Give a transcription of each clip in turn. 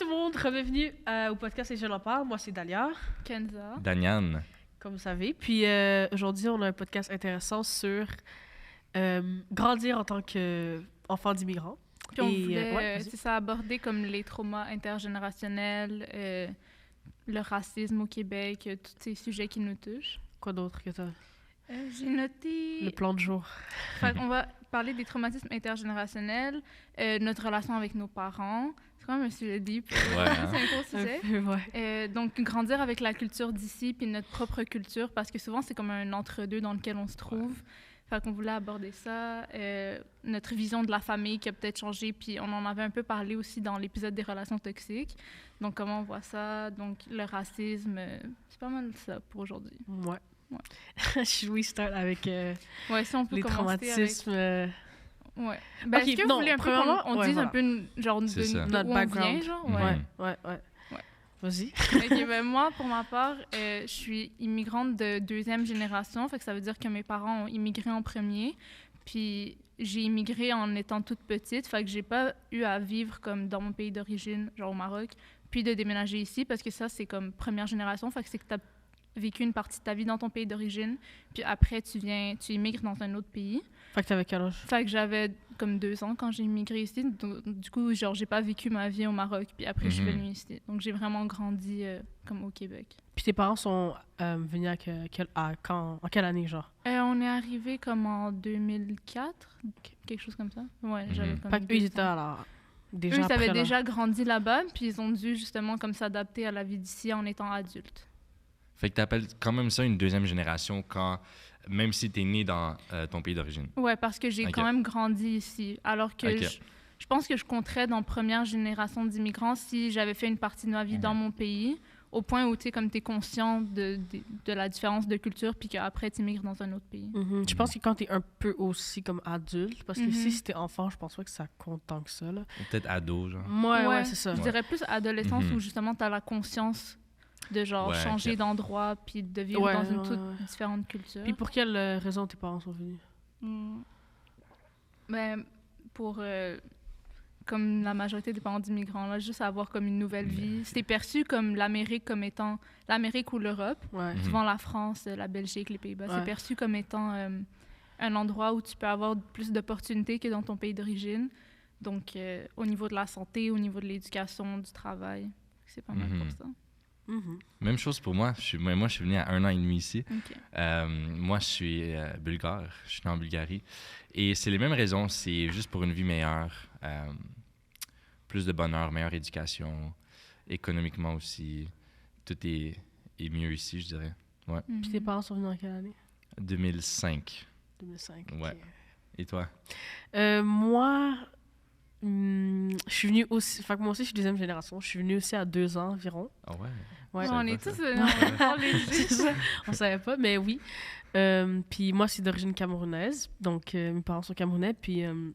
le monde, bienvenue au podcast Et je l'en parle. Moi, c'est Dalia. Kenza. Daniane. Comme vous savez. Puis aujourd'hui, on a un podcast intéressant sur grandir en tant qu'enfant d'immigrants. Puis on voulait, c'est ça, aborder comme les traumas intergénérationnels, le racisme au Québec, tous ces sujets qui nous touchent. Quoi d'autre que t'as? J'ai noté... Le plan de jour. Fait qu'on va parler des traumatismes intergénérationnels, notre relation avec nos parents. C'est quand même un sujet deep. Ouais, hein? C'est un gros sujet. Ouais. Donc, grandir avec la culture d'ici puis notre propre culture, parce que souvent, c'est comme un entre-deux dans lequel on se trouve. Fait qu'on voulait aborder ça. Notre vision de la famille qui a peut-être changé, puis on en avait un peu parlé aussi dans l'épisode des relations toxiques. Donc, comment on voit ça. Donc, le racisme, c'est pas mal ça pour aujourd'hui. Ouais. Je start avec si on peut les traumatismes. Ouais. Ben, Okay, est-ce que vous voulez un peu qu'on dise un peu genre de notre background. Vient, genre? Ouais. Vas-y. OK, ben moi, pour ma part, je suis immigrante de deuxième génération. Fait que ça veut dire que mes parents ont immigré en premier. Puis j'ai immigré en étant toute petite. Fait que j'ai pas eu à vivre comme dans mon pays d'origine, genre au Maroc, puis de déménager ici, parce que ça, c'est comme première génération. Fait que c'est que t'as vécu une partie de ta vie dans ton pays d'origine, puis après, tu immigres dans un autre pays. Fait que t'avais quel âge? Fait que j'avais comme 2 ans quand j'ai immigré ici. Donc, du coup, genre, j'ai pas vécu ma vie au Maroc, puis après, je suis venue ici. Donc, j'ai vraiment grandi comme au Québec. Puis tes parents sont venus en quelle année, genre? On est arrivés comme en 2004, quelque chose comme ça. Ouais, j'avais comme Fait qu'eux, ils étaient alors déjà eux, ils avaient déjà grandi là-bas, puis ils ont dû justement comme s'adapter à la vie d'ici en étant adultes. Fait que t'appelles quand même ça une deuxième génération même si t'es né dans ton pays d'origine. Ouais, parce que j'ai quand même grandi ici. Alors que je pense que je compterais dans première génération d'immigrants si j'avais fait une partie de ma vie dans mon pays, au point où t'es conscient de la différence de culture, puis qu'après t'immigres dans un autre pays. Je pense que quand t'es un peu aussi comme adulte, parce que si t'es enfant, je pense pas que ça compte tant que ça. Là. Ou peut-être ado, genre. Ouais, c'est ça. Je dirais plus adolescence où justement t'as la conscience de genre changer d'endroit puis de vivre dans une toute différente culture. Puis pour quelle raison tes parents sont venus? Ben, pour comme la majorité des parents d'immigrants, là, juste avoir comme une nouvelle vie. C'était perçu comme l'Amérique comme étant l'Amérique ou l'Europe. Souvent la France, la Belgique, les Pays-Bas. C'est perçu comme étant un endroit où tu peux avoir plus d'opportunités que dans ton pays d'origine. Donc, au niveau de la santé, au niveau de l'éducation, du travail, c'est pas mal pour ça. Même chose pour moi. Moi, je suis venu à 1 an et demi ici. Okay. Moi, je suis bulgare. Je suis né en Bulgarie. Et c'est les mêmes raisons. C'est juste pour une vie meilleure, plus de bonheur, meilleure éducation, économiquement aussi. Tout est mieux ici, je dirais. Ouais. Puis tes parents sont venus en quelle année? 2005. 2005, ouais. Okay. Et toi? Moi... je suis venue aussi... Fait que moi aussi, je suis deuxième génération. Je suis venue aussi à 2 ans environ. Ah ouais? On est tous... On savait pas, mais oui. Puis moi, c'est d'origine camerounaise. Donc, mes parents sont camerounais. Puis, ils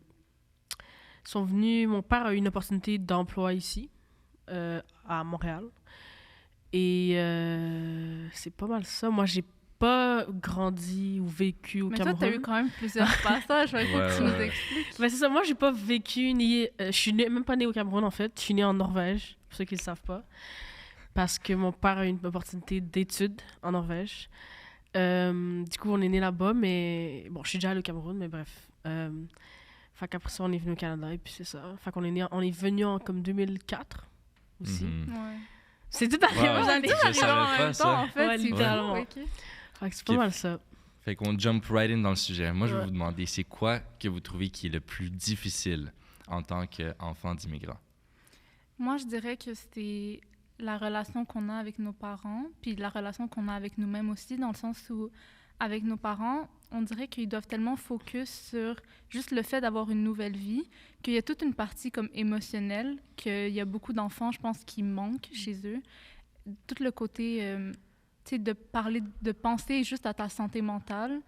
sont venus... Mon père a eu une opportunité d'emploi ici, à Montréal. Et c'est pas mal ça. Moi, j'ai pas grandi ou vécu au Cameroun. Mais toi, t'as eu quand même plusieurs passages. Il faut que tu nous expliques. Ben, c'est ça. Moi, j'ai pas vécu ni... je suis même pas née au Cameroun, en fait. Je suis née en Norvège, pour ceux qui le savent pas. Parce que mon père a eu une opportunité d'études en Norvège. Du coup, on est né là-bas, mais... Bon, je suis déjà allée au Cameroun, mais bref. Fait qu'après ça, on est venu au Canada, et puis c'est ça. Fait qu'on est venu en comme 2004 aussi. C'est tout arrivé en même temps, en fait. Littéralement. Fait que c'est pas mal ça. Fait qu'on jump right in dans le sujet. Moi, je vais vous demander, c'est quoi que vous trouvez qui est le plus difficile en tant qu'enfant d'immigrant? Moi, je dirais que c'est la relation qu'on a avec nos parents, puis la relation qu'on a avec nous-mêmes aussi, dans le sens où, avec nos parents, on dirait qu'ils doivent tellement focus sur juste le fait d'avoir une nouvelle vie, qu'il y a toute une partie comme émotionnelle, qu'il y a beaucoup d'enfants, je pense, qui manquent chez eux. Tout le côté... tu sais, de penser juste à ta santé mentale,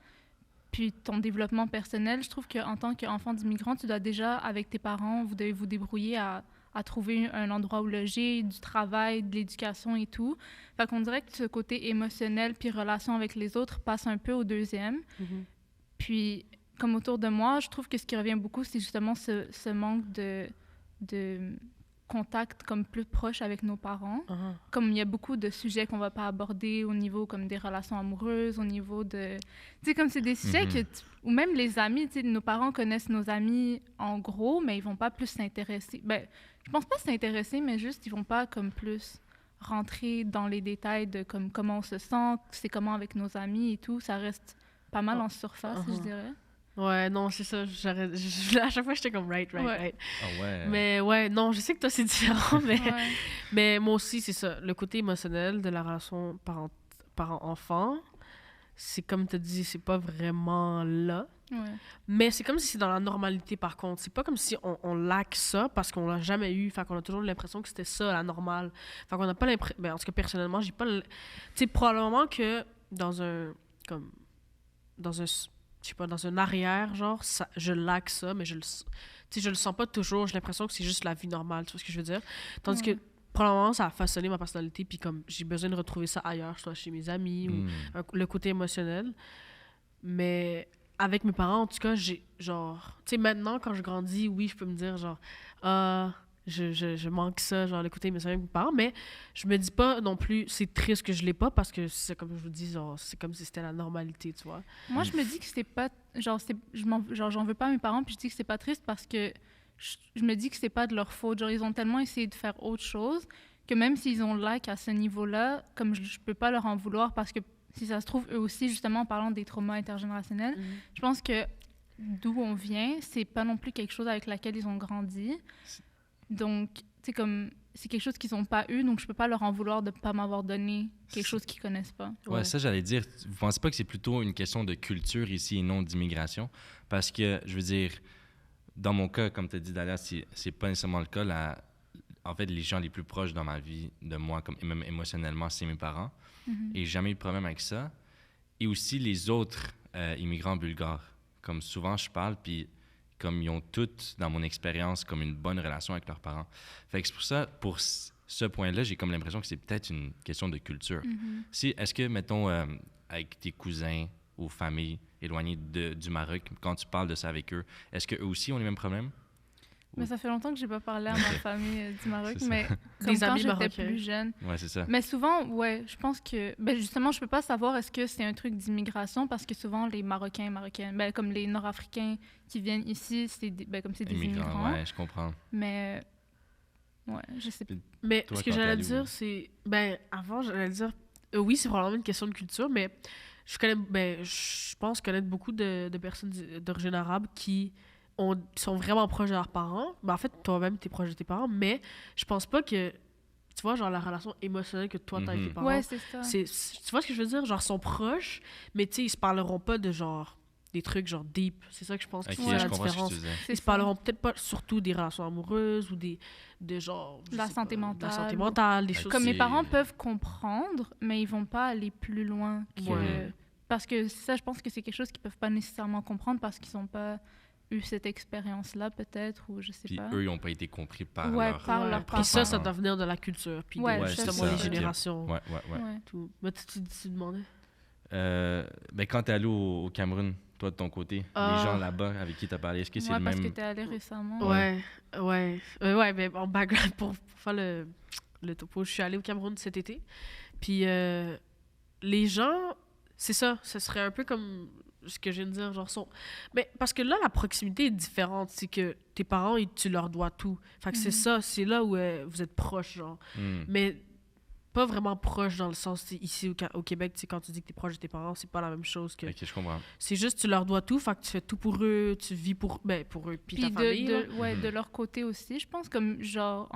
puis ton développement personnel. Je trouve qu'en tant qu'enfant d'immigrant, tu dois déjà, avec tes parents, vous devez vous débrouiller à trouver un endroit où loger, du travail, de l'éducation et tout. Fait qu'on dirait que ce côté émotionnel puis relation avec les autres passe un peu au deuxième. Puis, comme autour de moi, je trouve que ce qui revient beaucoup, c'est justement ce manque de contact comme plus proche avec nos parents. Uh-huh. Comme il y a beaucoup de sujets qu'on va pas aborder au niveau comme des relations amoureuses, au niveau de... Tu sais, comme c'est des sujets que... Ou même les amis, tu sais, nos parents connaissent nos amis en gros, mais ils vont pas plus s'intéresser. Ben, je pense pas s'intéresser, mais juste, ils vont pas comme plus rentrer dans les détails de comme comment on se sent, c'est comment avec nos amis et tout. Ça reste pas mal en surface, je dirais. Ouais, non, c'est ça. À chaque fois, j'étais comme right. Ah ouais. Mais ouais, non, je sais que toi, c'est différent, mais, Ouais. mais moi aussi, c'est ça. Le côté émotionnel de la relation parent-enfant, c'est comme tu as dit, c'est pas vraiment là. Ouais. Mais c'est comme si c'est dans la normalité, par contre. C'est pas comme si on lack ça parce qu'on l'a jamais eu. Fait qu'on a toujours l'impression que c'était ça, la normale. Fait qu'on n'a pas l'impression... Ben, en tout cas, personnellement, j'ai pas... Tu sais, probablement que dans un... Comme... Dans un... Je sais pas, dans un arrière, genre, ça, je lack ça, mais je le sens pas toujours. J'ai l'impression que c'est juste la vie normale, tu vois ce que je veux dire? Tandis que, probablement, ça a façonné ma personnalité, puis comme j'ai besoin de retrouver ça ailleurs, soit chez mes amis, ou le côté émotionnel. Mais avec mes parents, en tout cas, j'ai, genre... Tu sais, maintenant, quand je grandis, oui, je peux me dire, genre, je manque ça, genre, le côté émotionnel avec mes parents, mais je me dis pas non plus, c'est triste que je l'ai pas, parce que, c'est comme je vous dis, genre, c'est comme si c'était la normalité, tu vois. Moi, je me dis que c'est pas... Genre, j'en veux pas à mes parents, puis je dis que c'est pas triste parce que je me dis que c'est pas de leur faute. Genre, ils ont tellement essayé de faire autre chose que même s'ils ont lack à ce niveau-là, comme je peux pas leur en vouloir parce que si ça se trouve, eux aussi, justement, en parlant des traumas intergénérationnels, je pense que d'où on vient, c'est pas non plus quelque chose avec laquelle ils ont grandi. Donc, tu sais, comme... C'est quelque chose qu'ils n'ont pas eu, donc je peux pas leur en vouloir de pas m'avoir donné quelque chose qu'ils connaissent pas. Ouais, ça, j'allais dire. Vous pensez pas que c'est plutôt une question de culture ici et non d'immigration? Parce que, je veux dire, dans mon cas, comme tu as dit, Dalia, c'est pas nécessairement le cas. En fait, les gens les plus proches dans ma vie, de moi, comme même émotionnellement, c'est mes parents. Et j'ai jamais eu de problème avec ça. Et aussi les autres immigrants bulgares. Comme souvent, je parle, puis comme ils ont toutes, dans mon expérience, comme une bonne relation avec leurs parents. Fait que c'est pour ça, pour ce point-là, j'ai comme l'impression que c'est peut-être une question de culture. Est-ce que, mettons, avec tes cousins ou familles éloignées du Maroc, quand tu parles de ça avec eux, est-ce qu'eux aussi ont les mêmes problèmes? Mais ça fait longtemps que j'ai pas parlé à ma famille du Maroc, mais comme Des quand amis j'étais marocains. plus jeune. Ouais, c'est ça. Mais souvent, ouais, je pense que... Ben justement, je peux pas savoir est-ce que c'est un truc d'immigration parce que souvent, les Marocains, Marocaines, ben comme les Nord-Africains qui viennent ici, c'est comme c'est des immigrants. Ouais, je comprends. Mais... Ouais, je sais pas. Mais Toi, ce que quand j'allais t'es allé dire, où? c'est... Ben, avant, j'allais dire... oui, c'est probablement une question de culture, mais je pense connaître beaucoup de personnes d'origine arabe qui sont vraiment proches de leurs parents. Ben, en fait, toi-même, t'es proche de tes parents, mais je pense pas que... Tu vois, genre, la relation émotionnelle que toi, t'as avec tes parents... Ouais, c'est ça. Tu vois ce que je veux dire? Genre, ils sont proches, mais tu sais, ils se parleront pas de genre... Des trucs genre deep. C'est ça que je pense Ok, qui fait je la comprends ce que différence. tu disais. C'est Ils se ça. parleront peut-être pas surtout des relations amoureuses ou de genre... je La sais santé pas, mentale. de la santé mentale, des Ok. choses... Comme mes C'est- parents peuvent comprendre, mais ils vont pas aller plus loin que... Ouais. Parce que ça, je pense que c'est quelque chose qu'ils peuvent pas nécessairement comprendre parce qu'ils ont pas eu cette expérience-là, peut-être, ou je sais Puis pas. eux, ils n'ont pas été compris par Ouais, leur... par leur Puis ça parents. doit venir de la culture, puis Ouais, de ouais, justement c'est ça. les Ok. générations. Ouais. Ouais. Tout. Mais tu demandais? Ben, quand t'es allé au Cameroun, toi, de ton côté, les gens là-bas avec qui t'as parlé, est-ce que c'est Moi, le parce même... que t'es allé récemment. Ouais, ouais, mais en background, pour faire le topo, je suis allée au Cameroun cet été. Puis les gens, c'est ça, ce serait un peu comme ce que je viens de dire, genre, mais parce que là, la proximité est différente. C'est que tes parents, tu leur dois tout. Fait que c'est ça, c'est là où vous êtes proches, genre. Mais pas vraiment proche dans le sens, ici au Québec, quand tu dis que t'es proche de tes parents, c'est pas la même chose que... Ok, je comprends. C'est juste, tu leur dois tout, fait que tu fais tout pour eux, tu vis pour eux, puis ta famille. là. de leur côté aussi, je pense, comme genre,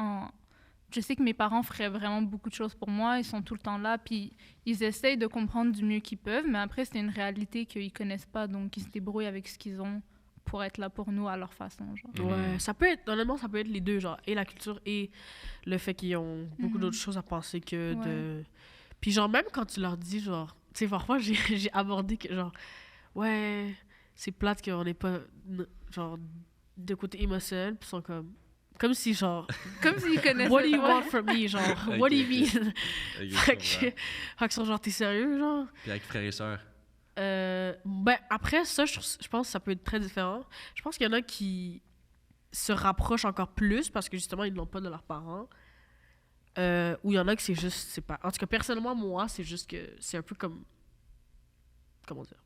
je sais que mes parents feraient vraiment beaucoup de choses pour moi, ils sont tout le temps là, puis ils essayent de comprendre du mieux qu'ils peuvent, mais après, c'est une réalité qu'ils connaissent pas, donc ils se débrouillent avec ce qu'ils ont pour être là pour nous à leur façon, genre. Ouais, ça peut être, honnêtement, ça peut être les deux, genre, et la culture et le fait qu'ils ont beaucoup d'autres choses à penser que de... Puis genre, même quand tu leur dis, genre, tu sais, parfois, j'ai abordé que, genre, ouais, c'est plate qu'on n'est pas, genre, de côté émotionnel, puis ils sont comme si, genre, Comme s'ils connaissaient what do you pas. want from me, genre, what do you mean? Fait qu'ils sont genre, t'es sérieux, genre? Puis avec frères et sœurs. Ben, après, ça, je pense que ça peut être très différent. Je pense qu'il y en a qui se rapprochent encore plus parce que justement, ils ne l'ont pas de leurs parents. Ou il y en a que c'est juste, c'est pas... En tout cas, personnellement, moi, c'est juste que c'est un peu comme... Comment dire?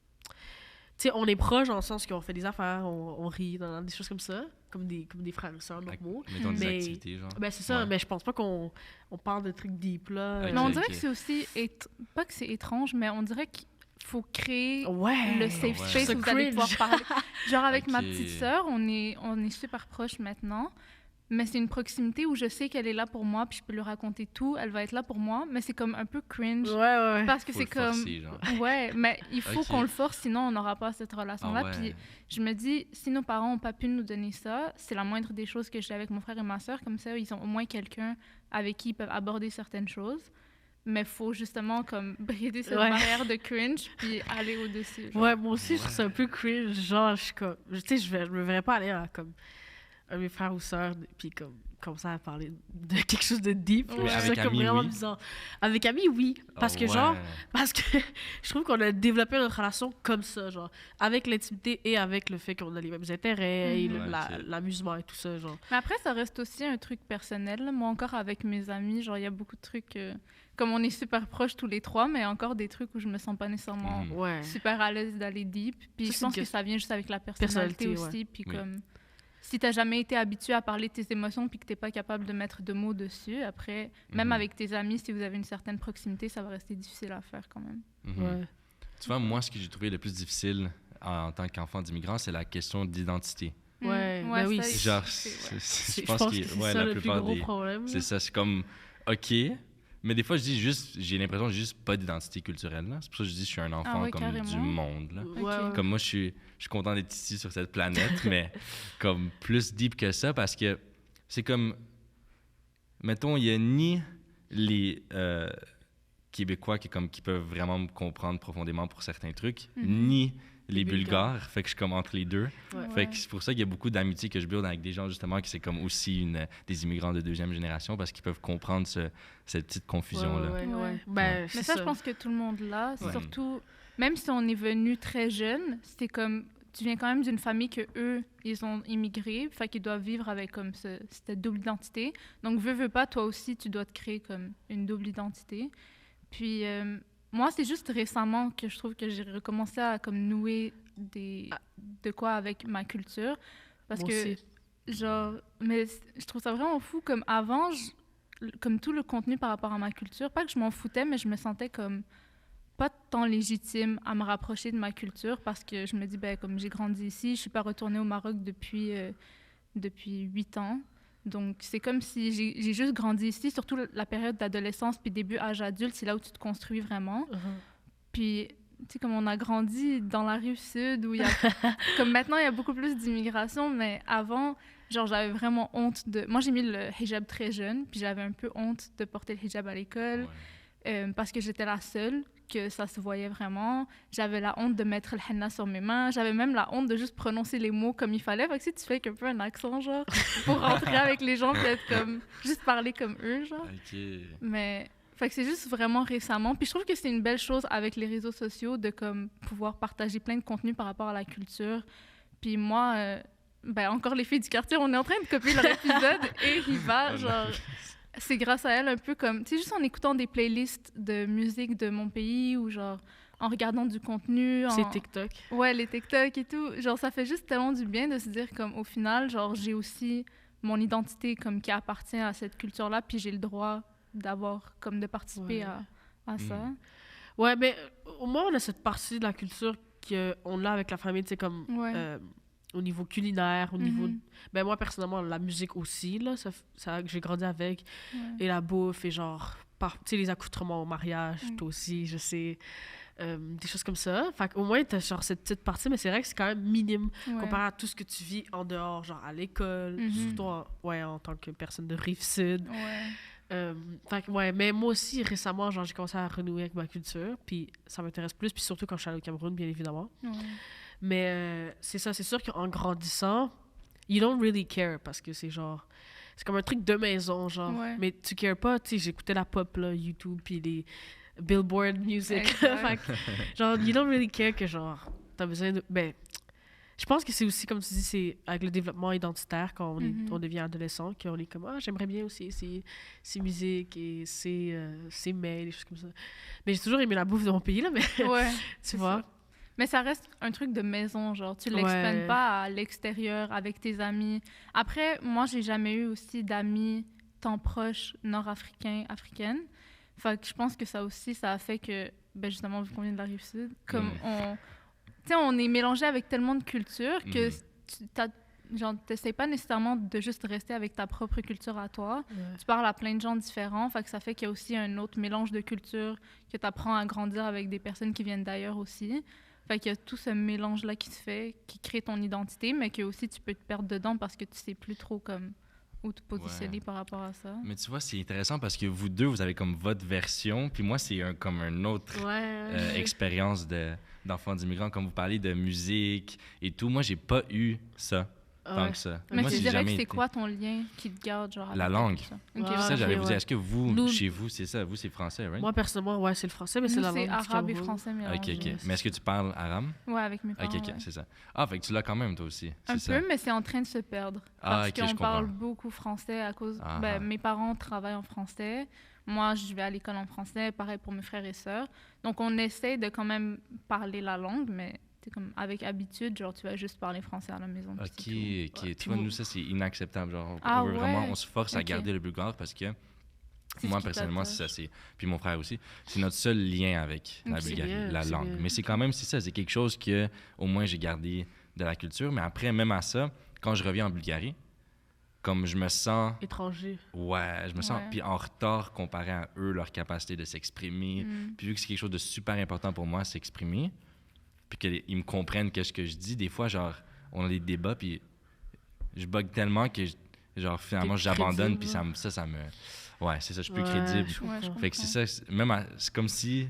Tu sais, on est proches dans le sens qu'on fait des affaires, on rit, des choses comme ça, comme des frères et sœurs normaux. Mettons des activités, genre. Ben, c'est ça, Ouais. mais je pense pas qu'on parle de trucs deep, là. Ok. Mais on dirait ok. que c'est aussi... Pas que c'est étrange, mais on dirait qu'il faut créer Ouais! le safe Ouais. space C'est où vous allez cringe. pouvoir parler. Genre avec ma Ok. petite sœur, on est super proches maintenant, mais c'est une proximité où je sais qu'elle est là pour moi, puis je peux lui raconter tout, elle va être là pour moi, mais c'est comme un peu cringe. Ouais. Parce que Faut c'est le comme... forcer, genre. Ouais, mais il faut Ok. qu'on le force, sinon on n'aura pas cette relation-là. Ah ouais. Puis je me dis, si nos parents n'ont pas pu nous donner ça, c'est la moindre des choses que j'ai avec mon frère et ma sœur. Comme ça, ils ont au moins quelqu'un avec qui ils peuvent aborder certaines choses. Mais il faut justement comme brider cette Ouais. barrière de cringe puis aller au-dessus. genre. Ouais, moi aussi, je trouve ça un peu cringe. Genre, je suis comme... Tu sais, je me verrais pas aller à, comme, un de mes frères ou sœurs, puis comme commencer à parler de quelque chose de deep. Mais Je trouve avec ça comme amis, vraiment oui. bizarre. Avec amis, oui. Parce Ah que, ouais. genre... Parce que je trouve qu'on a développé notre relation comme ça, genre, avec l'intimité et avec le fait qu'on a les mêmes intérêts, et Mhm. Ouais, ok. l'amusement et tout ça, genre. Mais après, ça reste aussi un truc personnel. Là. Moi, encore avec mes amis, genre, il y a beaucoup de trucs... comme on est super proches tous les trois, mais encore des trucs où je me sens pas nécessairement Mhm. Ouais. super à l'aise d'aller deep. Puis Ça, je c'est pense une que ça vient juste avec la personnalité Personnalité, aussi. Puis Oui. comme... Si t'as jamais été habitué à parler de tes émotions puis que t'es pas capable de mettre de mots dessus, après, même Mhm. avec tes amis, si vous avez une certaine proximité, ça va rester difficile à faire quand même. Mhm. Ouais. Tu vois, moi, ce que j'ai trouvé le plus difficile en tant qu'enfant d'immigrant, c'est la question d'identité. Ouais, ben oui, ça, c'est- Genre, ouais. je Je pense que que c'est ouais, ça la le plus plupart gros des... problème. C'est ça, c'est comme, OK, mais des fois, je dis juste, j'ai l'impression que j'ai juste pas d'identité culturelle. Là. C'est pour ça que je dis que je suis un enfant ouais, comme carrément. du monde. Là. Ouais, Ok. ouais. Comme moi, je suis content d'être ici sur cette planète, mais comme plus deep que ça, parce que c'est comme, mettons, il y a ni les Québécois qui peuvent vraiment me comprendre profondément pour certains trucs, Mhm. ni les Les Bulgares. Bulgares. Fait que je suis comme entre les deux. Ouais. Fait que c'est pour ça qu'il y a beaucoup d'amitié que je build avec des gens, justement, qui c'est comme aussi des immigrants de deuxième génération, parce qu'ils peuvent comprendre cette petite confusion-là. Ouais. Ouais. Ben, Mais c'est ça, je pense que tout le monde l'a. Ouais. Surtout, même si on est venu très jeune, c'est comme tu viens quand même d'une famille que eux, ils ont immigré, fait qu'ils doivent vivre avec comme cette double identité. Donc veux pas, toi aussi, tu dois te créer comme une double identité. Puis moi, c'est juste récemment que je trouve que j'ai recommencé à comme nouer de quoi avec ma culture, parce Moi que aussi. genre, mais je trouve ça vraiment fou. Comme avant, comme tout le contenu par rapport à ma culture, pas que je m'en foutais, mais je me sentais comme pas tant légitime à me rapprocher de ma culture parce que je me dis, ben, comme j'ai grandi ici, je suis pas retournée au Maroc depuis 8 ans. Donc, c'est comme si j'ai juste grandi ici, surtout la période d'adolescence puis début âge adulte, c'est là où tu te construis vraiment. Puis, tu sais, comme on a grandi dans la rive sud, où il y a... comme maintenant, il y a beaucoup plus d'immigration, mais avant, genre, j'avais vraiment honte de... Moi, j'ai mis le hijab très jeune, puis j'avais un peu honte de porter le hijab à l'école. Ouais. Parce que j'étais la seule, que ça se voyait vraiment. J'avais la honte de mettre le henna sur mes mains. J'avais même la honte de juste prononcer les mots comme il fallait. Fait que si tu fais un peu un accent, genre, pour rentrer avec les gens, puis être comme... juste parler comme eux, genre. OK. Mais... Fait que c'est juste vraiment récemment. Puis je trouve que c'est une belle chose avec les réseaux sociaux de comme pouvoir partager plein de contenu par rapport à la culture. Puis moi... ben encore les filles du quartier, on est en train de copier leur épisode et Riva, genre... C'est grâce à elle un peu comme... Tu sais, juste en écoutant des playlists de musique de mon pays ou genre en regardant du contenu. C'est TikTok. Ouais, les TikTok et tout. Genre, ça fait juste tellement du bien de se dire comme au final, genre, j'ai aussi mon identité comme qui appartient à cette culture-là puis j'ai le droit d'avoir comme de participer Ouais. à ça. Ouais, mais au moins, on a cette partie de la culture qu'on a avec la famille, tu sais, comme... Ouais. Au niveau culinaire, au niveau... Mhm. Ben moi, personnellement, la musique aussi, là, ça que j'ai grandi avec. Ouais. Et la bouffe, et genre... Tu sais, les accoutrements au mariage, Mm. toi aussi, je sais. Des choses comme ça. Fait qu'au moins, t'as genre cette petite partie, mais c'est vrai que c'est quand même minime Ouais. comparé à tout ce que tu vis en dehors, genre à l'école, Mhm. surtout en tant que personne de Rive-Sud. Ouais. Fait que, ouais, mais moi aussi, récemment, genre, j'ai commencé à renouer avec ma culture, puis ça m'intéresse plus, puis surtout quand je suis allée au Cameroun, bien évidemment. Ouais. Mais c'est ça, c'est sûr qu'en grandissant, you don't really care parce que c'est genre. C'est comme un truc de maison, genre. Ouais. Mais tu cares pas, tu sais, j'écoutais la pop, là, YouTube, puis les Billboard music. Exact. Fait que, genre, you don't really care que, genre, t'as besoin de. Ben, Je pense que c'est aussi, comme tu dis, c'est avec le développement identitaire quand on devient adolescent, qu'on est comme, j'aimerais bien aussi essayer ces musiques et ces mets, des choses comme ça. Mais j'ai toujours aimé la bouffe de mon pays, là, mais Ouais, tu vois. ça. Mais ça reste un truc de maison, genre, tu l'expandes pas à l'extérieur avec tes amis. Après, moi, j'ai jamais eu aussi d'amis tant proches nord-africains, africaines. Fait que je pense que ça aussi, ça a fait que, ben justement, vu qu'on vient de la Rive-Sud, comme tu sais, on est mélangé avec tellement de cultures que genre, t'essayes pas nécessairement de juste rester avec ta propre culture à toi. Ouais. Tu parles à plein de gens différents, fait que ça fait qu'il y a aussi un autre mélange de cultures, que tu apprends à grandir avec des personnes qui viennent d'ailleurs aussi. Fait qu'il y a tout ce mélange-là qui se fait, qui crée ton identité, mais que aussi tu peux te perdre dedans parce que tu sais plus trop comme où te positionner par rapport à ça. Mais tu vois, c'est intéressant parce que vous deux, vous avez comme votre version, puis moi, c'est comme une autre expérience d'enfant d'immigrants. Comme vous parlez de musique et tout, moi, j'ai pas eu ça tant que ça. Mais moi, tu j'ai dirais jamais que c'est été. quoi ton lien qui te garde, genre, avec La langue. ça? Ouais. Okay. Ça, j'allais vous dire, est-ce que vous, Nous- chez vous, c'est ça? Vous, c'est français, right? Moi, personnellement, ouais, c'est le français, mais c'est Nous, la c'est langue du arabe et Cameroun. français mélangés. OK. Mais est-ce que tu parles arabe? Ouais, avec mes parents. OK, ouais. c'est ça. Ah, fait que tu l'as quand même, toi aussi. Un c'est ça. peu, mais c'est en train de se perdre. Ah, Parce ok, qu'on je parle comprends. beaucoup français à cause... Ah, ben, ah. mes parents travaillent en français. Moi, je vais à l'école en français. Pareil pour mes frères et sœurs. Donc, on essaie de quand même parler la langue, mais c'est comme avec habitude, genre, tu vas juste parler français à la maison. puis c'est tout. OK. Tu vois, nous, ça, c'est inacceptable. Genre, Ah, on veut vraiment, ouais? on se force à Ok. garder le bulgare parce que C'est moi, ce qui personnellement, c'est t'attache. ça. Puis mon frère aussi. C'est notre seul lien avec la Ok. C'est Bulgarie, bien, la c'est langue. bien. Mais c'est quand même, c'est ça. C'est quelque chose que, au moins, j'ai gardé de la culture. Mais après, même à ça, quand je reviens en Bulgarie, comme je me sens... Étranger. Ouais, je me sens Ouais. puis en retard comparé à eux, leur capacité de s'exprimer. Puis vu que c'est quelque chose de super important pour moi, s'exprimer, puis qu'ils me comprennent qu'est-ce que je dis, des fois, genre, on a des débats, puis je bug tellement que, genre, finalement, T'es j'abandonne, crédible, puis ça me... Ouais, c'est ça, je suis plus Ouais, crédible. je Ouais, je comprends. Fait que c'est ça, c'est comme si...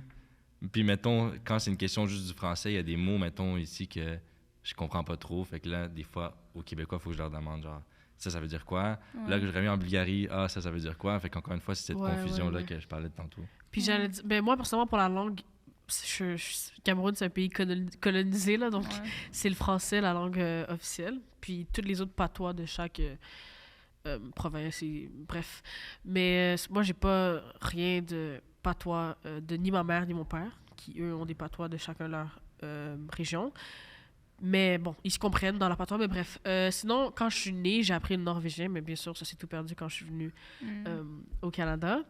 Puis mettons, quand c'est une question juste du français, il y a des mots, mettons, ici que je comprends pas trop. Fait que là, des fois, aux Québécois, il faut que je leur demande, genre, ça veut dire quoi? Ouais. Là, que je reviens en Bulgarie, ça veut dire quoi? Fait qu'encore une fois, c'est cette Ouais, confusion-là ouais. que je parlais de tantôt. Puis j'allais dire, ben moi, personnellement, pour la langue, Cameroun, c'est un pays colonisé, là, donc Ouais. c'est le français, la langue officielle. Puis toutes les autres patois de chaque province, bref. Mais moi, j'ai pas rien de patois de ni ma mère ni mon père, qui eux ont des patois de chacun leur région. Mais bon, ils se comprennent dans la patois, mais bref. Sinon, quand je suis née, j'ai appris le norvégien, mais bien sûr, ça s'est tout perdu quand je suis venue au Canada.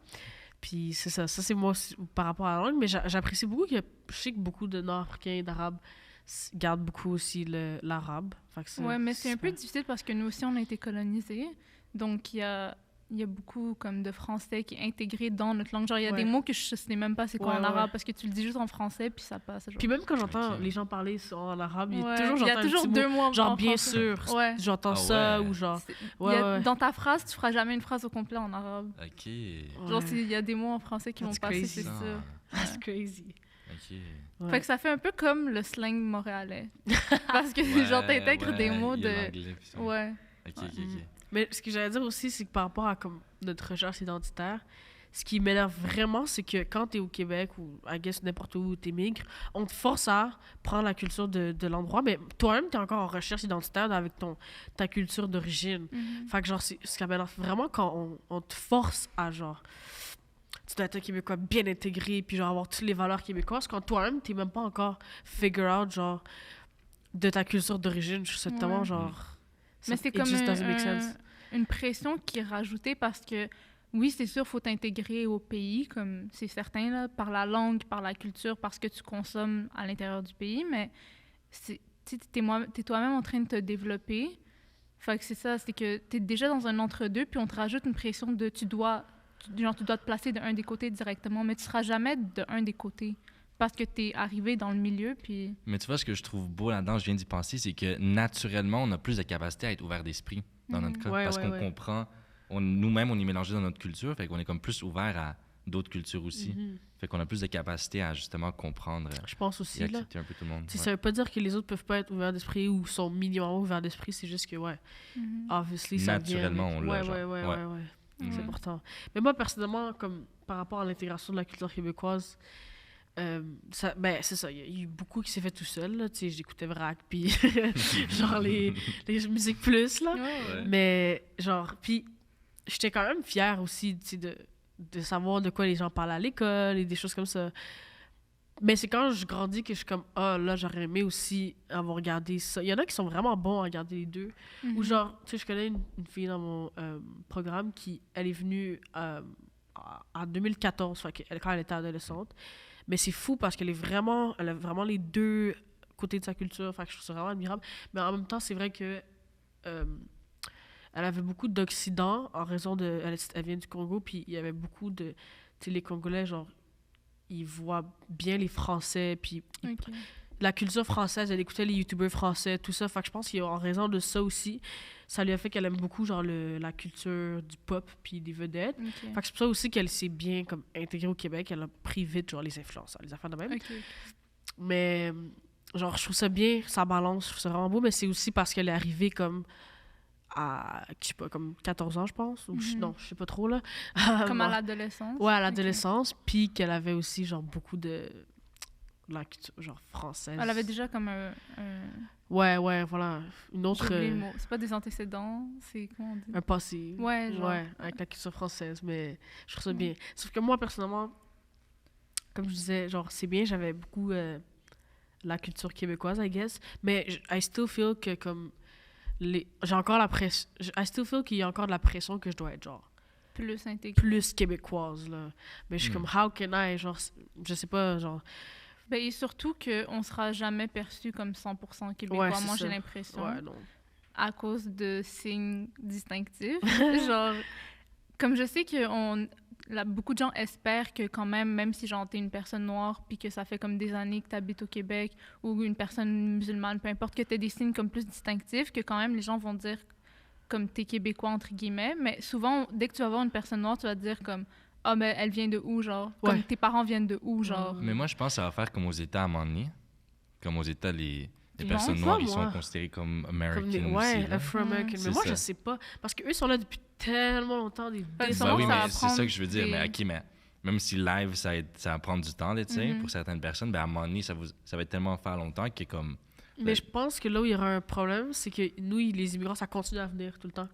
Puis c'est ça. Ça, c'est moi aussi, par rapport à la langue, mais j'apprécie beaucoup que je sais que beaucoup de Nord-Africains et d'Arabes gardent beaucoup aussi l'arabe. Fait que Ouais, mais c'est un peu super. difficile parce que nous aussi, on a été colonisés. Donc, il y a beaucoup comme de français qui est intégré dans notre langue. Genre, il y a des Ouais. mots que je sais même pas c'est quoi Ouais, en ouais. arabe parce que tu le dis juste en français puis ça passe. Genre. Puis même quand j'entends Ok. les gens parler en arabe, il y a Ouais, toujours, il y a j'entends un toujours petit deux mot, mots en genre bien français. sûr, Ouais. j'entends Ah ça, ouais. ou genre... Il y Ouais, a- ouais. Dans ta phrase, tu feras jamais une phrase au complet en arabe. OK. Genre, Ouais. il y a des mots en français qui vont That's passer, crazy. c'est Ah, ça. That's crazy. OK. Ouais. Fait que ça fait un peu comme le slang montréalais. Parce que, Ouais, genre, t'intègres ouais, des mots il y a de... l'anglais, puis ça. Ouais. OK. Mais ce que j'allais dire aussi, c'est que par rapport à comme, notre recherche identitaire, ce qui m'énerve vraiment, c'est que quand t'es au Québec ou, I guess, n'importe où t'émigres, on te force à prendre la culture de l'endroit, mais toi-même, t'es encore en recherche identitaire avec ta culture d'origine. Fait que, genre, ce qui m'énerve vraiment quand on te force à, genre, tu dois être un Québécois bien intégré, puis, genre, avoir toutes les valeurs québécoises, quand toi-même, t'es même pas encore figure out, genre, de ta culture d'origine. Je sais tellement, Ouais. genre... Mais ça- c'est it comme just doesn't make sense. une pression qui est rajoutée parce que, oui, c'est sûr, il faut t'intégrer au pays, comme c'est certain, là, par la langue, par la culture, parce que tu consommes à l'intérieur du pays, mais tu es toi-même en train de te développer. Fait que c'est ça, c'est que tu es déjà dans un entre-deux, puis on te rajoute une pression de tu dois te placer d'un des côtés directement, mais tu seras jamais d'un des côtés parce que tu es arrivé dans le milieu, puis... Mais tu vois, ce que je trouve beau là-dedans, je viens d'y penser, c'est que naturellement, on a plus de capacité à être ouvert d'esprit dans notre cas. Ouais, parce ouais, qu'on ouais. comprend, nous-mêmes, on est mélangés dans notre culture, fait qu'on est comme plus ouvert à d'autres cultures aussi. Mhm. Fait qu'on a plus de capacité à justement comprendre Je pense et aussi, là. accepter un peu tout le monde. Tu sais, Ouais. ça veut pas dire que les autres peuvent pas être ouverts d'esprit ou sont minimum ouverts d'esprit, c'est juste que, ouais, obviously, ça vient Naturellement, avec- on l'a, ouais, genre. ouais, ouais, Ouais. ouais, ouais. Mhm. C'est important. Mais moi, personnellement, comme par rapport à l'intégration de la culture québécoise, Ben, c'est ça. Il y a eu beaucoup qui s'est fait tout seul, là. Tu sais, j'écoutais Vrac, puis genre les musiques plus, là. Ouais. Mais, genre, puis j'étais quand même fière aussi, tu sais, de savoir de quoi les gens parlent à l'école et des choses comme ça. Mais c'est quand je grandis que je suis comme, ah, là, j'aurais aimé aussi avoir regardé ça. Il y en a qui sont vraiment bons à regarder les deux. Ou genre, tu sais, je connais une fille dans mon programme qui, elle est venue en 2014, quand elle était adolescente. Mais c'est fou parce elle a vraiment les deux côtés de sa culture. Fait que je trouve ça vraiment admirable. Mais en même temps, c'est vrai que elle avait beaucoup d'Occident en raison de... Elle vient du Congo, puis il y avait beaucoup de... Tu sais, les Congolais, genre, ils voient bien les Français, puis la culture française, elle écoutait les YouTubers français, tout ça. Fait que je pense qu'en raison de ça aussi, ça lui a fait qu'elle aime beaucoup, genre, la culture du pop, puis des vedettes. Fait que c'est pour ça aussi qu'elle s'est bien, comme, intégrée au Québec. Elle a pris vite, genre, les influenceurs, les affaires de même. Mais, genre, je trouve ça bien, ça balance, je trouve ça vraiment beau, mais c'est aussi parce qu'elle est arrivée, comme... à, je sais pas, comme 14 ans, je pense. Ou non, je sais pas trop, là. Comme à l'adolescence? Ouais, à l'adolescence. Puis qu'elle avait aussi, genre, beaucoup de la culture, genre, française. Elle avait déjà comme un... Ouais, voilà. Une autre... J'ai oublié le mot. C'est pas des antécédents, c'est... Comment on dit? Un passé. Ouais, genre. Ouais, avec la culture française, mais je trouve ça bien. Sauf que moi, personnellement, comme je disais, genre, c'est bien, j'avais beaucoup la culture québécoise, I guess. Mais I still feel que, comme... j'ai encore la pression. I still feel qu'il y a encore de la pression que je dois être, genre. Plus intégrée. Plus québécoise, là. Mais je suis comme, how can I, genre, je sais pas, genre. Ben, et surtout qu'on sera jamais perçu comme 100% québécois. Ouais, moi, ça. j'ai l'impression. Ouais, non. À cause de signes distinctifs. Genre, comme je sais que beaucoup de gens espèrent que quand même si genre t'es une personne noire puis que ça fait comme des années que t'habites au Québec ou une personne musulmane, peu importe, que t'aies des signes comme plus distinctifs, que quand même les gens vont dire comme t'es québécois entre guillemets, mais souvent dès que tu vas voir une personne noire, tu vas te dire comme ah ben elle vient de où, genre comme tes parents viennent de où, genre. Mais moi je pense que ça va faire comme aux États à un moment donné, comme aux États les personnes noires, ils sont considérés comme American ouais, aussi. Afro-American. Mais moi, je sais pas. Parce qu'eux sont là depuis tellement longtemps, des décennies. Oui, mais c'est ça que je veux dire. Mais OK, mais même si live, ça va prendre du temps, tu sais, pour certaines personnes, ben à un moment donné, ça va être tellement faire longtemps que comme... Mais je pense que là où il y aura un problème, c'est que nous, les immigrants, ça continue à venir tout le temps.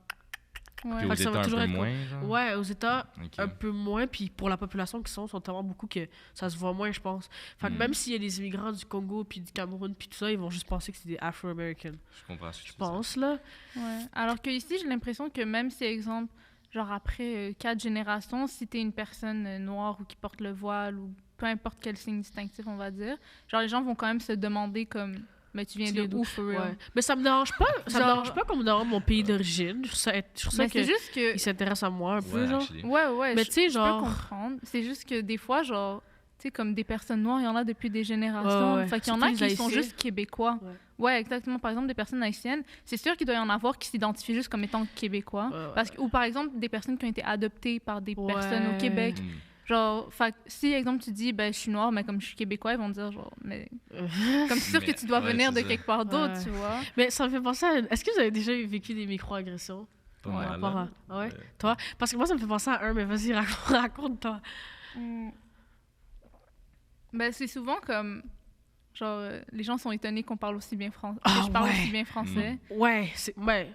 Puis aux États un peu moins, genre? Ouais, aux États, un peu moins. Puis pour la population qui sont tellement beaucoup que ça se voit moins, je pense. Fait que même s'il y a des immigrants du Congo, puis du Cameroun, puis tout ça, ils vont juste penser que c'est des Afro-Americans. Je comprends ce que je pense, là. Ouais. Alors que ici, j'ai l'impression que même si, exemple, genre après 4 générations, si t'es une personne noire ou qui porte le voile ou peu importe quel signe distinctif, on va dire, genre les gens vont quand même se demander comme... Mais tu viens de où, for real? Ouais. Mais ça me dérange pas. Ça me dérange pas qu'on me demande mon pays d'origine. Je trouve ça que juste que... ils s'intéressent à moi un peu, genre. Ouais. Mais tu sais, genre... Je peux comprendre. C'est juste que des fois, genre... Tu sais, comme des personnes noires, il y en a depuis des générations. Ouais. Fait qu'il y en a qui sont juste québécois. Ouais, exactement. Par exemple, des personnes haïtiennes, c'est sûr qu'il doit y en avoir qui s'identifient juste comme étant québécois. Ou par exemple, des personnes qui ont été adoptées par des personnes au Québec. Genre, fait, si, exemple, tu dis, ben, je suis noire, mais comme je suis québécois, ils vont dire, genre, mais... Comme c'est sûr que tu dois venir de quelque part d'autre, tu vois. Mais ça me fait penser à... Est-ce que vous avez déjà vécu des micro-agressions? Ouais. Toi? Parce que moi, ça me fait penser à un, mais vas-y, raconte-toi. Ben, c'est souvent comme... Genre, les gens sont étonnés qu'on parle aussi bien français. Que je parle aussi bien français. Ouais,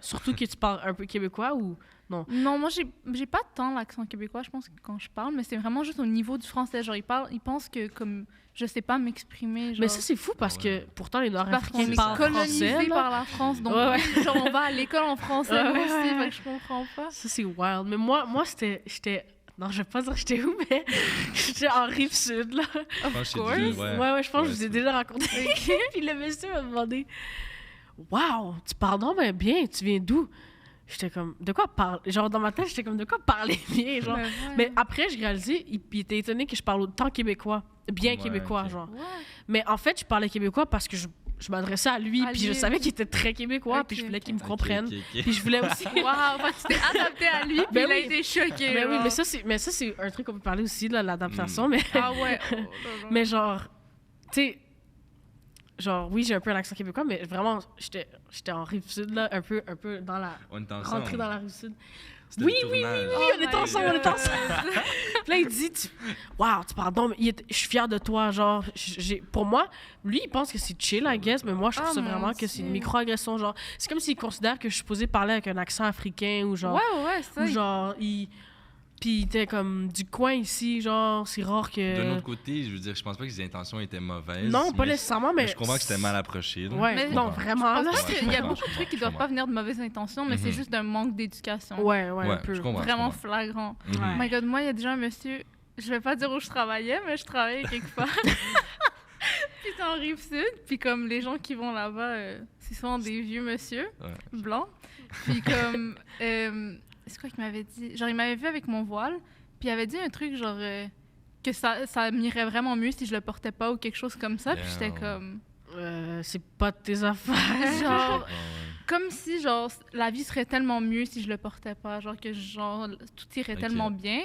surtout que tu parles un peu québécois ou... Non. Non, moi, j'ai pas tant l'accent québécois, je pense, quand je parle, mais c'est vraiment juste au niveau du français. Genre, ils pensent que, comme, je sais pas m'exprimer. Genre... Mais ça, c'est fou parce que, pourtant, les Nord-Africains parlent colonisés français, par la France, donc, genre, on va à l'école en français aussi, fait que je comprends pas. Ça, c'est wild. Mais moi j'étais... Non, je vais pas dire j'étais où, mais j'étais en Rive-Sud, là. Of course. Ouais, je pense que je vous ai déjà raconté. Puis le monsieur m'a demandé « Wow, tu parles donc bien, tu viens d'où? » J'étais comme, de quoi parler? Genre, dans ma tête, j'étais comme, de quoi parler bien? Genre. Mais après, j'ai réalisé, il était étonné que je parle autant québécois, bien québécois, genre. Ouais. Mais en fait, je parlais québécois parce que je m'adressais à lui, puis je savais qu'il était très québécois, puis je voulais qu'il me comprenne. Puis je voulais aussi... Waouh, fait que tu t'es adapté à lui, puis il a été choqué. Mais oui, mais ça, c'est un truc qu'on peut parler aussi, là, l'adaptation, mais... Ah ouais. Mais genre, tu sais... Genre, oui, j'ai un peu un accent québécois, mais vraiment, j'étais en Rive-Sud, là, un peu dans la... rentrée dans la Rive-Sud. C'était Oui, le tournage. oui, on est ensemble, on est ensemble. ensemble. Puis là, il dit, waouh, tu pardon, mais je suis fière de toi. Genre, pour moi, lui, il pense que c'est chill, I guess, mais moi, je trouve ça mon vraiment que c'est une Dieu. micro-agression. Genre, c'est comme s'il considère que je suis supposée parler avec un accent africain ou genre. Ouais, ça. Ou genre, Puis il était comme du coin ici, genre, c'est rare que. D'un autre côté, je veux dire, je pense pas que ses intentions étaient mauvaises. Non, pas mais nécessairement, mais. je comprends que c'était mal approché. là. Ouais, Mais- non, Je vraiment, Je là. pense Ouais, qu'il y a je beaucoup de comprends, trucs qui je doivent pas comprends. venir de mauvaises intentions, mais c'est Mhm. juste d'un manque d'éducation. Ouais, un Ouais, peu. je comprends. Vraiment flagrant. Mhm. Ouais. Oh my god, moi, il y a déjà un monsieur, je vais pas dire où je travaillais, mais je travaillais quelque part. Puis c'est en Rive-Sud, puis comme les gens qui vont là-bas, c'est souvent des vieux monsieur Ouais. blancs. Puis comme, c'est quoi qu'il m'avait dit? Genre, il m'avait vu avec mon voile, puis il avait dit un truc genre que ça m'irait vraiment mieux si je le portais pas ou quelque chose comme ça. Puis j'étais Damn. comme, C'est pas de tes affaires. genre, Ouais, ouais. comme si genre la vie serait tellement mieux si je le portais pas, genre que genre tout irait Ok. tellement bien.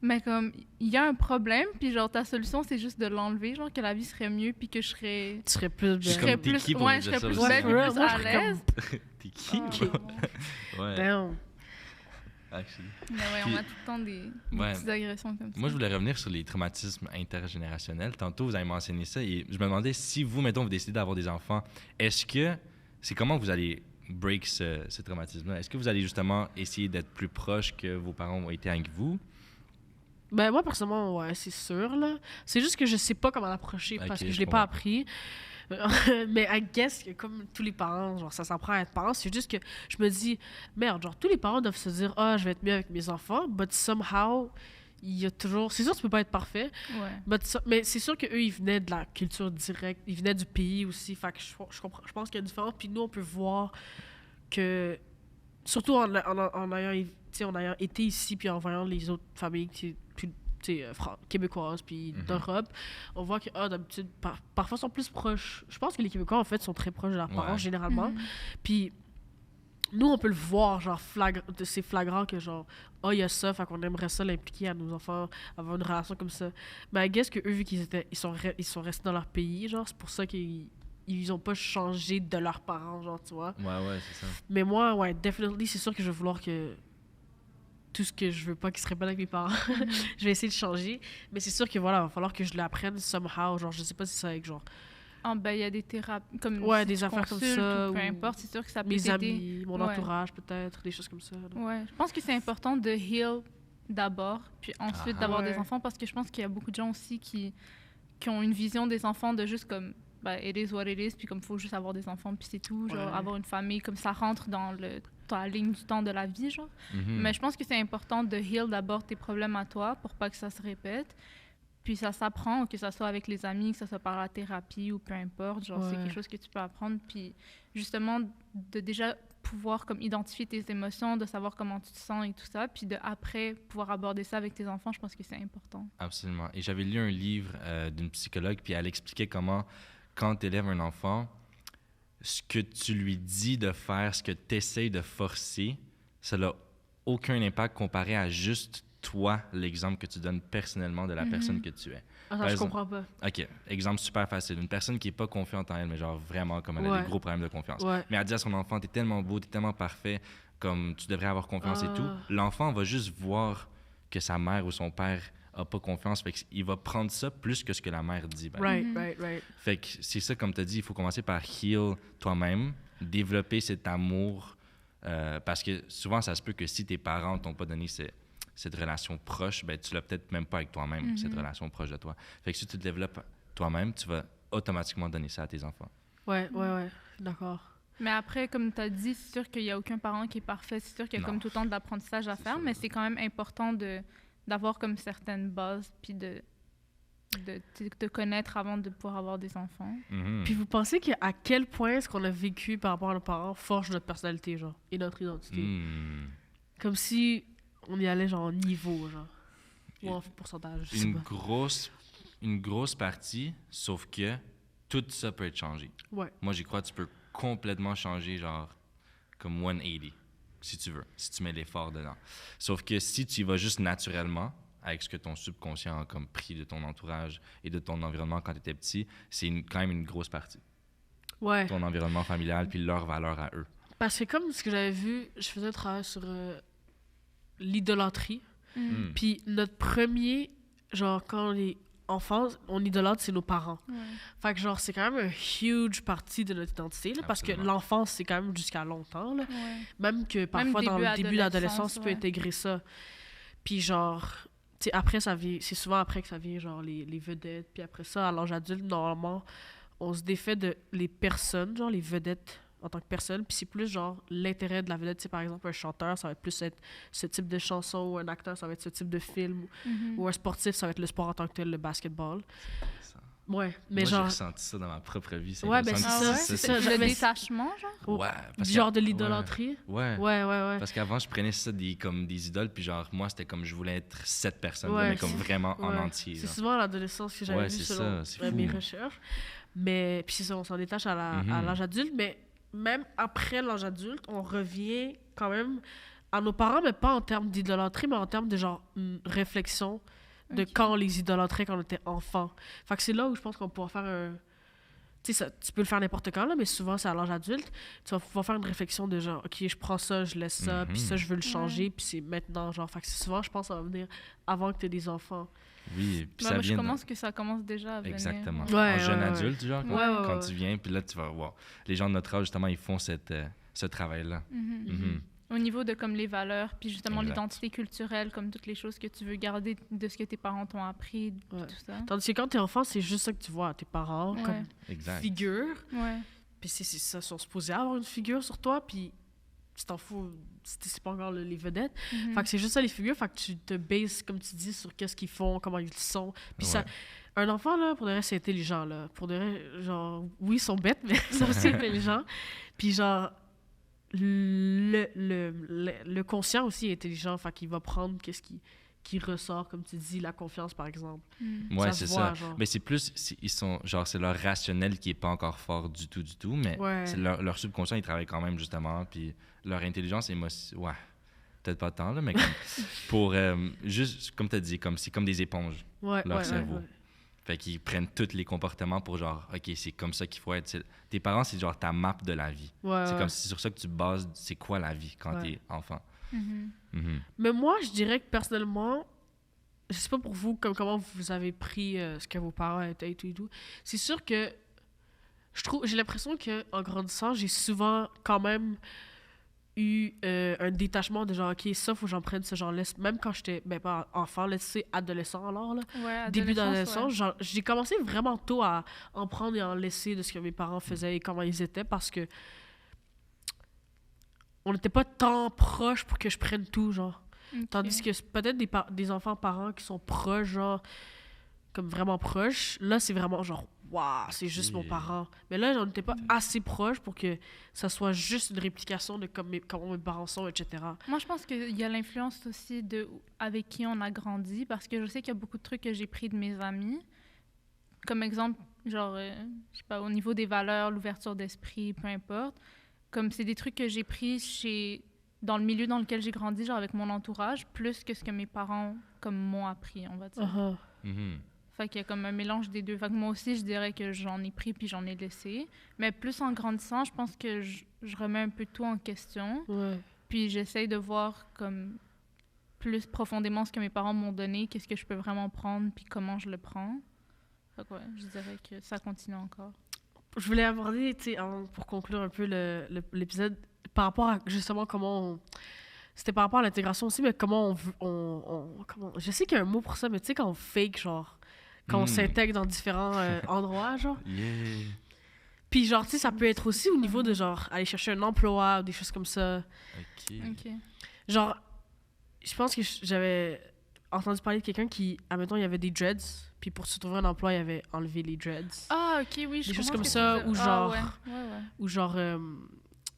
Mais comme il y a un problème, puis genre ta solution c'est juste de l'enlever, genre que la vie serait mieux puis que je serais Tu serais plus Je suis bien. comme t'es qui pour ouais, me je dire serais ça plus aussi, belle, hein? plus Moi, je à serais comme- l'aise. T'es qui? Oh, Ouais, Damn. actually. mais ouais, on a tout le temps des Ouais. petites agressions comme ça. Moi, je voulais revenir sur les traumatismes intergénérationnels. Tantôt, vous avez mentionné ça et je me demandais si vous, mettons, vous décidez d'avoir des enfants, est-ce que c'est comment vous allez break ce traumatisme-là? Est-ce que vous allez justement essayer d'être plus proche que vos parents ont été avec vous? Ben moi personnellement ouais c'est sûr là. C'est juste que je sais pas comment l'approcher parce Ok, que je je l'ai pas comprends. appris. Mais I guess que comme tous les parents, genre ça s'apprend à être parent, c'est juste que je me dis merde, genre tous les parents doivent se dire ah je vais être mieux avec mes enfants, but somehow il y a toujours c'est sûr tu peux pas être parfait, Ouais. mais c'est sûr que eux ils venaient de la culture directe, ils venaient du pays aussi, fait que je comprends, je pense qu'il y a une différence puis nous on peut voir que surtout en ayant tu sais, en ayant été ici puis en voyant les autres familles québécoises puis Mhm. d'Europe, on voit que d'habitude parfois sont plus proches. Je pense que les Québécois en fait sont très proches de leurs parents Ouais. généralement. Mhm. Puis nous on peut le voir genre c'est flagrant que genre il y a ça, fait qu'on aimerait ça l'impliquer à nos enfants, avoir une relation comme ça. Mais I guess que eux vu ils sont restés dans leur pays, genre c'est pour ça qu'ils ont pas changé de leurs parents, genre tu vois. Ouais, c'est ça. Mais moi, ouais, definitely, c'est sûr que je vais vouloir que tout ce que je veux pas qu'ils se répètent avec mes parents, je vais essayer de changer. Mais c'est sûr que voilà, il va falloir que je l'apprenne somehow. Genre, je sais pas si c'est avec genre Ah, ben il y a des thérapies comme Ouais, si des tu affaires comme consultes ça, ou peu ou importe, c'est sûr que ça peut mes t'aider. amis, mon Ouais. entourage peut-être, des choses comme ça. là. Ouais, je pense que c'est important de heal d'abord, puis ensuite Ah. d'avoir Ouais. des enfants, parce que je pense qu'il y a beaucoup de gens aussi qui ont une vision des enfants de juste comme, ben, it is what it is, puis comme il faut juste avoir des enfants, puis c'est tout, genre Ouais. avoir une famille, comme ça rentre dans la ligne du temps de la vie, genre. Mhm. Mais je pense que c'est important de heal d'abord tes problèmes à toi pour pas que ça se répète. Puis ça s'apprend, que ça soit avec les amis, que ça soit par la thérapie ou peu importe. Genre, c'est Ouais. quelque chose que tu peux apprendre. Puis justement, de déjà pouvoir comme identifier tes émotions, de savoir comment tu te sens et tout ça. Puis de après pouvoir aborder ça avec tes enfants, je pense que c'est important. Absolument. Et j'avais lu un livre d'une psychologue, puis elle expliquait comment, quand tu élèves un enfant, ce que tu lui dis de faire, ce que tu essaies de forcer, ça n'a aucun impact comparé à juste toi, l'exemple que tu donnes personnellement de la Mhm. personne que tu es. Ah, ça, Par je exemple. comprends pas. OK, exemple super facile. Une personne qui n'est pas confiante en elle, mais genre vraiment comme elle a Ouais. des gros problèmes de confiance. Ouais. Mais elle dit à son enfant, t'es tellement beau, t'es tellement parfait, comme tu devrais avoir confiance et Ah. tout. L'enfant va juste voir que sa mère ou son père a pas confiance, fait qu'il va prendre ça plus que ce que la mère dit. Ben. Right, Mhm. right. Fait que c'est ça, comme tu as dit, il faut commencer par heal toi-même, développer cet amour, parce que souvent, ça se peut que si tes parents t'ont pas donné cette relation proche, ben, tu l'as peut-être même pas avec toi-même, Mhm. cette relation proche de toi. Fait que si tu te développes toi-même, tu vas automatiquement donner ça à tes enfants. Ouais. D'accord. Mais après, comme tu as dit, c'est sûr qu'il n'y a aucun parent qui est parfait. C'est sûr qu'il y a Non. comme tout le temps de l'apprentissage à C'est faire, ça. mais c'est quand même important d'avoir comme certaines bases, puis de te connaître avant de pouvoir avoir des enfants. Mhm. Puis vous pensez à quel point ce qu'on a vécu par rapport à nos parents forge notre personnalité, genre, et notre identité? Hmm. Comme si on y allait, genre, en niveau, genre. Ou en pourcentage, je sais Une pas. grosse partie, sauf que tout ça peut être changé. Ouais. Moi, j'y crois, tu peux complètement changer, genre, comme 180, si tu veux, si tu mets l'effort dedans. Sauf que si tu y vas juste naturellement, avec ce que ton subconscient a comme pris de ton entourage et de ton environnement quand tu étais petit, c'est quand même une grosse partie. Ouais. Ton environnement familial puis leurs valeurs à eux. Parce que comme ce que j'avais vu, je faisais un travail sur l'idolâtrie. Mm. Puis notre premier, genre, quand on est enfant, on idolâtre, c'est nos parents. Ouais. Fait que, genre, c'est quand même un huge partie de notre identité, là, parce que Absolument. l'enfance, c'est quand même jusqu'à longtemps, là. Ouais. Même que parfois, dans le début d'adolescence, tu peux ouais. intégrer ça. Puis, genre, tu sais, après, ça vient, c'est souvent après que ça vient, genre, les vedettes. Puis après ça, à l'âge adulte, normalement, on se défait de les personnes, genre, les vedettes en tant que personne. Puis c'est plus, genre, l'intérêt de la vedette. Tu sais, par exemple, un chanteur, ça va être plus être ce type de chanson, ou un acteur, ça va être ce type de film, Mhm. ou un sportif, ça va être le sport en tant que tel, le basketball. Ça. Ouais, mais Moi, genre... j'ai ressenti ça dans ma propre vie. C'est Ouais, comme ben, ça. c'est ça, c'est ça, Le j'avais- détachement, genre? Ouais. parce Du que- genre de l'idolâtrie. Ouais. Ouais. Parce qu'avant, je prenais ça comme des idoles, puis genre, moi, c'était comme je voulais être cette personne, Ouais, mais comme c'est- vraiment en Ouais. entier. C'est genre. souvent à l'adolescence que j'avais Ouais, vu c'est selon ça, c'est fou. mes recherches. Mais puis c'est ça, on s'en détache à Mhm. l'âge adulte, mais même après l'âge adulte, on revient quand même à nos parents, mais pas en termes d'idolâtrie, mais en termes de genre réflexion de Ok. quand on les idolâtrait quand on était enfant. Fait que c'est là où je pense qu'on pourra faire un... Tu sais, tu peux le faire n'importe quand, là, mais souvent, c'est à l'âge adulte. Tu vas pouvoir faire une réflexion de genre, OK, je prends ça, je laisse ça, puis ça, je veux le changer, puis c'est maintenant, genre. Fait que c'est souvent, je pense, ça va venir avant que tu aies des enfants. Oui, puis Ouais, ça moi, vient. ça commence déjà à venir. Exactement. Ouais, en jeune ouais. adulte, genre, quand, Ouais, quand ouais. tu viens, puis là, tu vas voir. Les gens de notre âge, justement, ils font ce travail-là. Mhm. Mhm. Au niveau de comme les valeurs, puis justement Exact. l'identité culturelle, comme toutes les choses que tu veux garder de ce que tes parents t'ont appris, puis Ouais. tout ça. Tandis que quand t'es enfant, c'est juste ça que tu vois, tes parents Ouais. comme Exact. figure. Ouais. Puis c'est ça, ils sont supposés avoir une figure sur toi, puis tu t'en fous, c'est pas encore les vedettes. Mhm. Fait que c'est juste ça, les figures. Fait que tu te bases, comme tu dis, sur qu'est-ce qu'ils font, comment ils sont. Puis ça, Ouais. un enfant, là, pour de vrai, c'est intelligent, là. Pour de vrai, genre, oui, ils sont bêtes, mais ils sont aussi intelligents. Puis genre, le conscient aussi est intelligent. Fait qu'il va prendre qu'est-ce qui ressort, comme tu dis, la confiance, par exemple. Mhm. Ouais, se c'est voit, ça. genre. Mais c'est plus, ils sont, genre, c'est leur rationnel qui est pas encore fort du tout, mais Ouais. c'est leur subconscient, ils travaillent quand même, justement, puis leur intelligence émotionnelle, ouais, peut-être pas tant, là, mais comme, pour, juste, comme tu as dit, c'est comme des éponges, Ouais, leur ouais, cerveau. ouais. Fait qu'ils prennent tous les comportements pour genre, OK, c'est comme ça qu'il faut être. Tes parents, c'est genre ta map de la vie. Ouais, C'est ouais. comme si c'est sur ça que tu bases, c'est quoi la vie quand Ouais. t'es enfant. Mhm. Mhm. Mais moi, je dirais que personnellement, je sais pas pour vous comment vous avez pris ce que vos parents étaient et tout. C'est sûr que j'ai l'impression que en grandissant, j'ai souvent quand même eu un détachement de genre, OK, ça, faut que j'en prenne ce genre-là. Même quand j'étais, ben pas enfant, là, c'est adolescent alors, là. Ouais, Début adolescence, d'adolescence, genre, j'ai commencé vraiment tôt à en prendre et en laisser de ce que mes parents faisaient et comment ils étaient parce que on n'était pas tant proches pour que je prenne tout, genre. Ok. Tandis que c'est peut-être des enfants parents qui sont proches, genre, comme vraiment proches. Là, c'est vraiment genre, waouh, c'est juste mon Ok. parent. Mais là, j'en étais pas assez proche pour que ça soit juste une réplication de comment mes parents sont, etc. Moi, je pense qu'il y a l'influence aussi de avec qui on a grandi, parce que je sais qu'il y a beaucoup de trucs que j'ai pris de mes amis. Comme exemple, genre, je sais pas, au niveau des valeurs, l'ouverture d'esprit, peu importe. Comme c'est des trucs que j'ai pris dans le milieu dans lequel j'ai grandi, genre avec mon entourage, plus que ce que mes parents comme m'ont appris, on va dire. Uh-huh. Mhm. Fait qu'il y a comme un mélange des deux. Fait que moi aussi, je dirais que j'en ai pris puis j'en ai laissé. Mais plus en grandissant, je pense que je remets un peu tout en question. Ouais. Puis j'essaye de voir comme plus profondément ce que mes parents m'ont donné, qu'est-ce que je peux vraiment prendre, puis comment je le prends. Fait que ouais, je dirais que ça continue encore. Je voulais aborder, tu sais, pour conclure un peu l'épisode, par rapport à justement c'était par rapport à l'intégration aussi, mais comment je sais qu'il y a un mot pour ça, mais tu sais, quand on fake, genre, quand on s'intègre dans différents endroits, genre. Yeah. Puis genre, tu sais, ça peut être aussi au niveau de genre, aller chercher un emploi ou des choses comme ça. OK. OK. Genre, je pense que j'avais entendu parler de quelqu'un qui, admettons, il y avait des dreads, puis pour se trouver un emploi, il avait enlevé les dreads. Ah, OK, oui, je Des choses comprends comme ce que ça, tu veux ou dire. genre- Ah, ouais, ouais. Ou genre,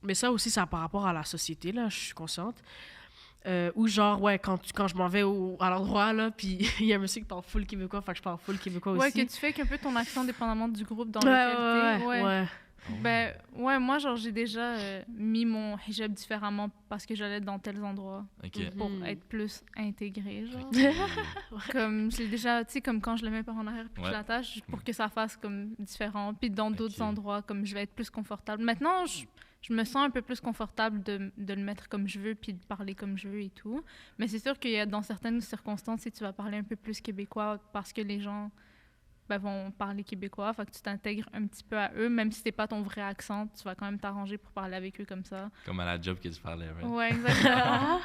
mais ça aussi, ça a par rapport à la société, là, je suis consciente. Ou genre, ouais, quand je m'en vais à l'endroit, là, puis il y a un monsieur qui parle full québécois, fait que je parle full québécois Ouais, aussi. que tu fais qu'un peu ton accent dépendamment du groupe dans Ouais, lequel t'es. ouais. Ben, ouais, moi, genre, j'ai déjà mis mon hijab différemment parce que j'allais dans tels endroits OK. Mhm. pour être plus intégrée, genre. OK. Comme, j'ai déjà, tu sais, comme quand je le mets par en arrière puis Ouais. je l'attache pour que ça fasse comme différent. Puis dans d'autres Ok. endroits, comme je vais être plus confortable. Maintenant, je je me sens un peu plus confortable de le mettre comme je veux puis de parler comme je veux et tout. Mais c'est sûr qu'il y a dans certaines circonstances, si tu vas parler un peu plus québécois parce que les gens vont parler québécois, fait que tu t'intègres un petit peu à eux, même si c'est pas ton vrai accent, tu vas quand même t'arranger pour parler avec eux comme ça. Comme à la job que tu parlais, right? Ouais, exactement.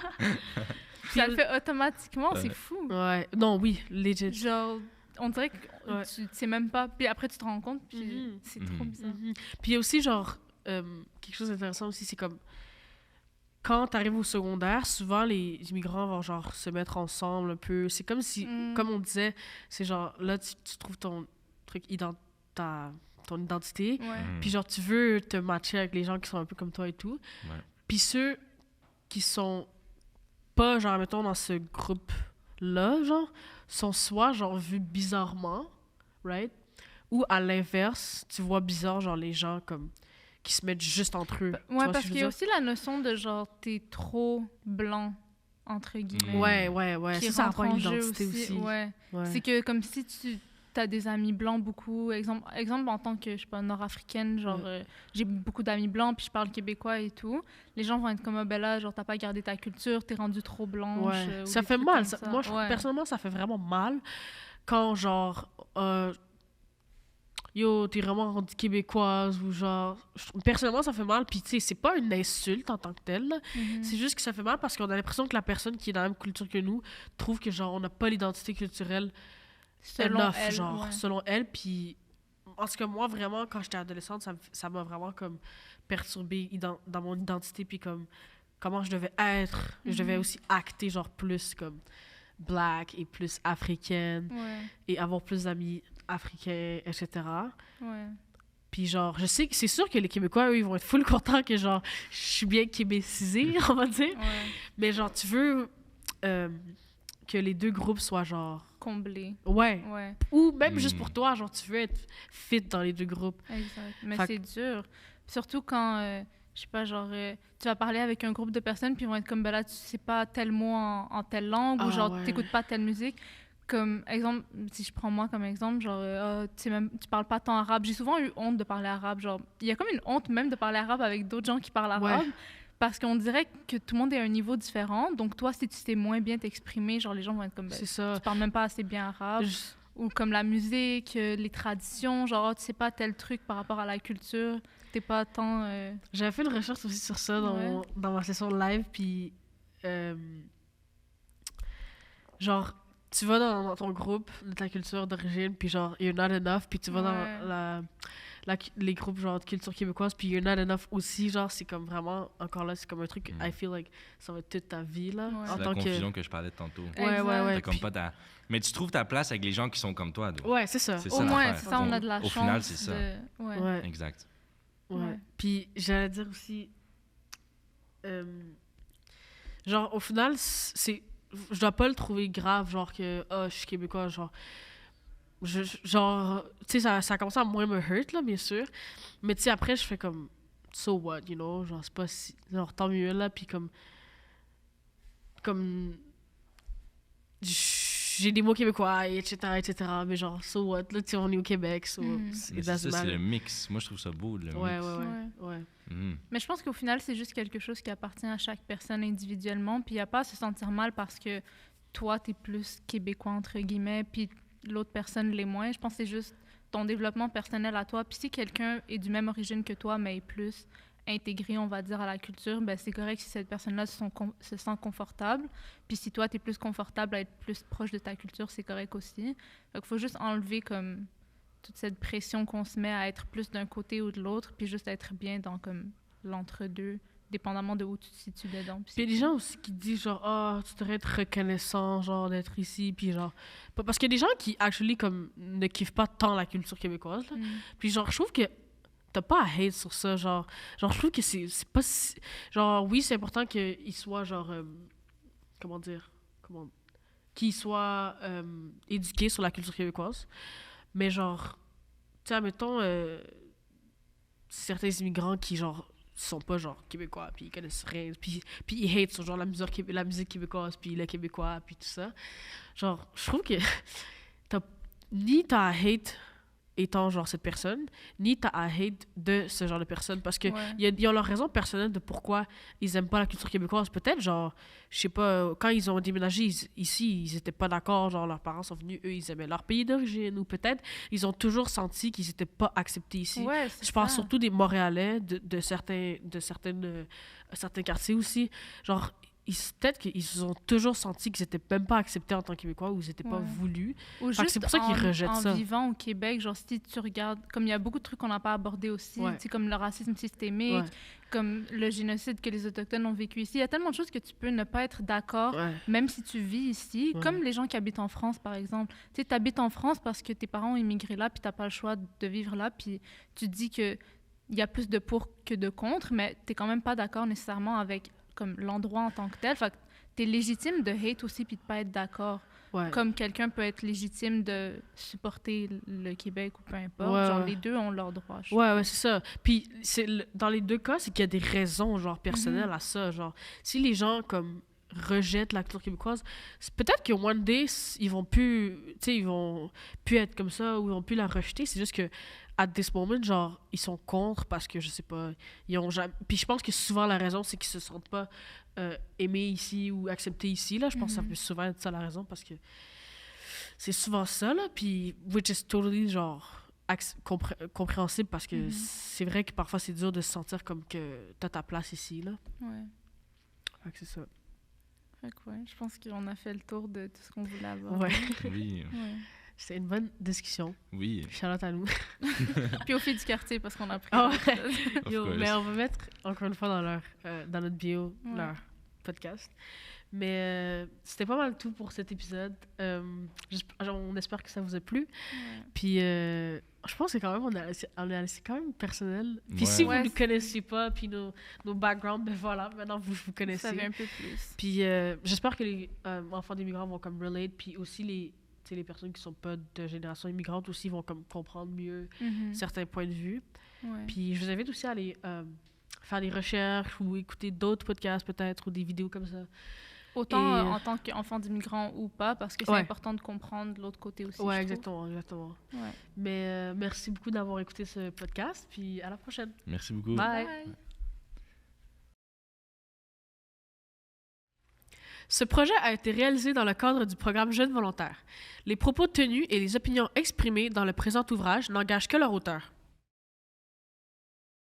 Puis ça le fait automatiquement, c'est fou. Ouais. Non, oui, legit. Genre, on dirait que tu sais même pas, puis après tu te rends compte, puis c'est trop bizarre. Puis il y a aussi, genre, quelque chose d'intéressant aussi, c'est comme, quand t'arrives au secondaire, souvent les immigrants vont, genre, se mettre ensemble un peu. C'est comme si, comme on disait, c'est genre, là, tu trouves ton truc, ton identité, puis genre, tu veux te matcher avec les gens qui sont un peu comme toi et tout. Ouais. Puis ceux qui sont pas, genre, mettons, dans ce groupe-là, genre, sont soit, genre, vus bizarrement, right? Ou à l'inverse, tu vois bizarre, genre, les gens, comme, qui se mettent juste entre eux. Tu vois Ouais, parce ce que qu'il y je a veux dire? aussi la notion de, genre, t'es trop blanc, entre guillemets. Ouais. Qui Ça rentre apprend en jeu l'identité aussi. Ouais. Ouais. C'est que comme si tu as des amis blancs beaucoup, exemple en tant que, je sais pas, nord-africaine, genre, j'ai beaucoup d'amis blancs, puis je parle québécois et tout. Les gens vont être comme, ah ben là, genre, t'as pas gardé ta culture, t'es rendu trop blanche. Ouais. Ou Ça des fait trucs mal. comme ça. Moi, personnellement, ça fait vraiment mal quand, genre, yo, t'es vraiment rendue québécoise ou genre... Personnellement, ça fait mal. Puis, tu sais, c'est pas une insulte en tant que telle. Là. C'est juste que ça fait mal parce qu'on a l'impression que la personne qui est dans la même culture que nous trouve que, genre, on n'a pas l'identité culturelle Selon elle, genre, ouais. selon elle. Puis, en tout cas, moi, vraiment, quand j'étais adolescente, ça m'a vraiment, comme, perturbée dans mon identité. Puis, comme, comment je devais être. Je devais aussi acter, genre, plus, comme, black et plus africaine. Ouais, Et avoir plus d'amis africains, etc. ouais. Puis genre, je sais que c'est sûr que les Québécois, eux, ils vont être full contents que genre, je suis bien québécisée, on va dire. Ouais. Mais genre, tu veux que les deux groupes soient genre... Comblé. Ouais. Ouais, Ou même juste pour toi, genre, tu veux être fit dans les deux groupes. exact. Mais Fait c'est dur. Surtout quand, je sais pas, genre, tu vas parler avec un groupe de personnes, puis ils vont être comme, ben là, tu sais pas tel mot en telle langue, ou Ah, genre, ouais. t'écoutes pas telle musique. Comme exemple, si je prends moi comme exemple, genre, tu parles pas tant arabe. J'ai souvent eu honte de parler arabe. Genre, il y a comme une honte même de parler arabe avec d'autres gens qui parlent arabe. Ouais. Parce qu'on dirait que tout le monde est à un niveau différent. Donc, toi, si tu sais moins bien t'exprimer, genre, les gens vont être comme, ben, C'est ça. tu parles même pas assez bien arabe. Ou comme la musique, les traditions, genre, tu sais pas tel truc par rapport à la culture. T'es pas tant... J'avais fait une recherche aussi sur ça dans ma session live, puis genre, tu vas dans ton groupe de ta culture d'origine, puis genre, you're not enough, puis tu vas dans les groupes genre de culture québécoise, puis you're not enough aussi, genre, c'est comme vraiment, encore là, c'est comme un truc, I feel like, ça va être toute ta vie, là, Ouais. en C'est la tant confusion que je parlais de tantôt. Ouais. T'as comme puis- pas ta... Mais tu trouves ta place avec les gens qui sont comme toi. donc. Ouais, c'est ça. C'est Au ça, moins, l'affaire. c'est ça, on a de la Au chance. final, c'est ça. Ouais. Ouais. Exact. Ouais. Ouais. Puis j'allais dire aussi, genre au final, je dois pas le trouver grave, genre que je suis québécois, genre genre tu sais ça a commencé à moins me hurt là, bien sûr, mais tu sais après je fais comme so what, you know, genre c'est pas si genre tant mieux là, puis comme j'ai des mots québécois, etc., mais genre, so what, là, tu sais, on est au Québec, so Mais it c'est doesn't ça, c'est matter. le mix. Moi, je trouve ça beau, le Ouais. mix. Mhm. Mais je pense qu'au final, c'est juste quelque chose qui appartient à chaque personne individuellement. Puis il n'y a pas à se sentir mal parce que toi, tu es plus québécois, entre guillemets, puis l'autre personne l'est moins. Je pense que c'est juste ton développement personnel à toi. Puis si quelqu'un est du même origine que toi, mais est plus intégré, on va dire, à la culture, ben c'est correct si cette personne-là se sent confortable. Puis si toi, tu es plus confortable à être plus proche de ta culture, c'est correct aussi. Donc, il faut juste enlever comme toute cette pression qu'on se met à être plus d'un côté ou de l'autre, puis juste être bien dans comme l'entre-deux, dépendamment de où tu te situes dedans. Puis il y a des gens aussi qui disent genre, tu devrais être reconnaissant, genre, d'être ici, puis genre... Parce qu'il y a des gens qui, actually, comme, ne kiffent pas tant la culture québécoise, là. Puis genre, je trouve que t'as pas à hate sur ça, genre je trouve que c'est pas si... Genre, oui, c'est important qu'il soit, genre, qu'il soit éduqué sur la culture québécoise, mais genre, tu sais, admettons, certains immigrants qui, genre, sont pas, genre, québécois, puis ils connaissent rien, puis ils hate sur, genre, la musique québécoise, puis le québécois, puis tout ça. Genre, je trouve que t'as à hate étant genre cette personne, ni t'as à hate de ce genre de personne. Parce que Ouais. ils ont leur raison personnelle de pourquoi ils aiment pas la culture québécoise. Peut-être, genre, je sais pas, quand ils ont déménagé ici, ils étaient pas d'accord, genre, leurs parents sont venus, eux, ils aimaient leur pays d'origine, ou peut-être, ils ont toujours senti qu'ils étaient pas acceptés ici. Ouais, c'est Je pense ça. surtout des Montréalais, de certains quartiers aussi. Genre, peut-être qu'ils ont toujours senti qu'ils étaient même pas acceptés en tant que Québécois, ou ils étaient pas Ouais. voulus. Ou Fait que juste c'est pour ça qu'ils rejettent en ça. vivant au Québec, genre si tu regardes, comme il y a beaucoup de trucs qu'on n'a pas abordés aussi, Ouais. tu sais, comme le racisme systémique, Ouais. comme le génocide que les Autochtones ont vécu ici. Il y a tellement de choses que tu peux ne pas être d'accord, Ouais. même si tu vis ici, Ouais. comme les gens qui habitent en France, par exemple. Tu sais, tu habites en France parce que tes parents ont immigré là, puis tu n'as pas le choix de vivre là, puis tu te dis que il y a plus de pour que de contre, mais tu n'es quand même pas d'accord nécessairement avec comme l'endroit en tant que tel. Fait que tu es légitime de hate aussi, puis de pas être d'accord. Ouais. Comme quelqu'un peut être légitime de supporter le Québec ou peu importe. Ouais, Genre, ouais. les deux ont leurs droits. je Ouais, c'est ça. Puis dans les deux cas, c'est qu'il y a des raisons, genre, personnelles Mhm. à ça. Genre, si les gens, comme, rejettent la culture québécoise, c'est peut-être que one day, ils vont plus, tu sais, ils vont plus être comme ça, ou ils vont plus la rejeter. C'est juste que, at this moment, genre, ils sont contre parce que, je sais pas, ils ont jamais... Puis je pense que souvent, la raison, c'est qu'ils se sentent pas aimés ici ou acceptés ici, là. Je pense que ça Mhm. peut souvent être ça, la raison, parce que c'est souvent ça, là. Puis, which is totally, genre, compréhensible, parce que Mhm. c'est vrai que parfois, c'est dur de se sentir comme que t'as ta place ici, là. Ouais. Fait que c'est ça. Fait que ouais, je pense qu'on a fait le tour de tout ce qu'on voulait aborder. Ouais. Oui, Ouais. C'était une bonne discussion. oui. Charlotte à nous. Puis aux filles du quartier, parce qu'on a pris. Ah leur ouais. épisode. Of Yo, course. mais on va mettre, encore une fois, dans notre bio, Ouais. leur podcast. Mais c'était pas mal tout pour cet épisode. On espère que ça vous a plu. Ouais. Puis, je pense que quand même, on a laissé quand même personnel. Puis Ouais. si vous Ouais, ne nous c'est- connaissiez pas, puis nos backgrounds, ben voilà, maintenant vous Vous connaissez. savez un peu plus. Puis j'espère que les enfants d'immigrants vont comme relate, puis aussi les personnes qui sont pas de génération immigrante aussi vont comme comprendre mieux Mhm. certains points de vue. Ouais. Puis je vous invite aussi à aller faire des recherches ou écouter d'autres podcasts peut-être ou des vidéos comme ça. Autant Et- en tant qu'enfant d'immigrant ou pas, parce que c'est Ouais. important de comprendre l'autre côté aussi. Ouais, je trouve. exactement. Ouais. Mais merci beaucoup d'avoir écouté ce podcast, puis à la prochaine. Merci beaucoup. Bye. Bye. Ce projet a été réalisé dans le cadre du programme Jeunes volontaires. Les propos tenus et les opinions exprimées dans le présent ouvrage n'engagent que leur auteur.